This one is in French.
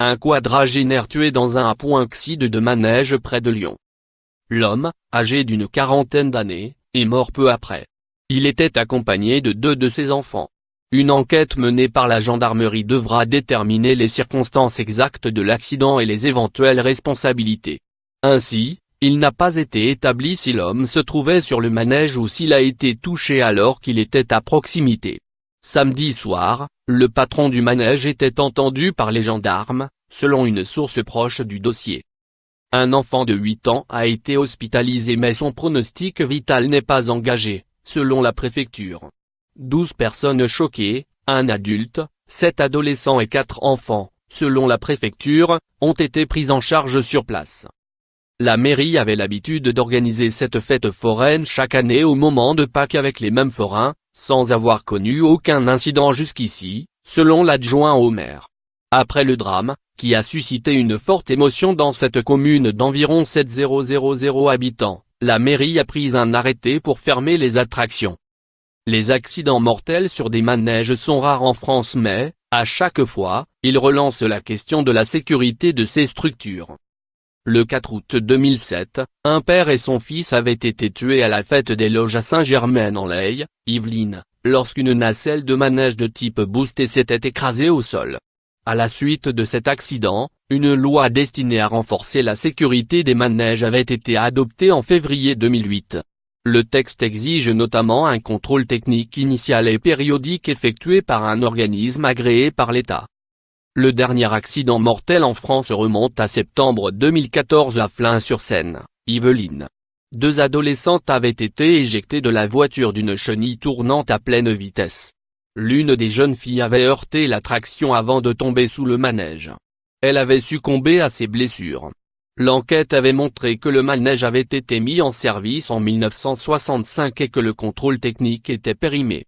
un quadragénaire tué dans un accident de manège près de Lyon. L'homme, âgé d'une quarantaine d'années, est mort peu après. Il était accompagné de 2 de ses enfants. Une enquête menée par la gendarmerie devra déterminer les circonstances exactes de l'accident et les éventuelles responsabilités. Ainsi, il n'a pas été établi si l'homme se trouvait sur le manège ou s'il a été touché alors qu'il était à proximité. Samedi soir, le patron du manège était entendu par les gendarmes, selon une source proche du dossier. Un enfant de 8 ans a été hospitalisé mais son pronostic vital n'est pas engagé, selon la préfecture. 12 personnes choquées, un adulte, 7 adolescents et 4 enfants, selon la préfecture, ont été pris en charge sur place. La mairie avait l'habitude d'organiser cette fête foraine chaque année au moment de Pâques avec les mêmes forains, sans avoir connu aucun incident jusqu'ici, selon l'adjoint au maire. Après le drame, qui a suscité une forte émotion dans cette commune d'environ 7000 habitants, la mairie a pris un arrêté pour fermer les attractions. Les accidents mortels sur des manèges sont rares en France mais, à chaque fois, ils relancent la question de la sécurité de ces structures. Le 4 août 2007, un père et son fils avaient été tués à la fête des Loges à Saint-Germain-en-Laye, Yvelines, lorsqu'une nacelle de manège de type boosté s'était écrasée au sol. À la suite de cet accident, une loi destinée à renforcer la sécurité des manèges avait été adoptée en février 2008. Le texte exige notamment un contrôle technique initial et périodique effectué par un organisme agréé par l'État. Le dernier accident mortel en France remonte à septembre 2014 à Flins-sur-Seine, Yvelines. 2 adolescentes avaient été éjectées de la voiture d'une chenille tournante à pleine vitesse. L'une des jeunes filles avait heurté la traction avant de tomber sous le manège. Elle avait succombé à ses blessures. L'enquête avait montré que le manège avait été mis en service en 1965 et que le contrôle technique était périmé.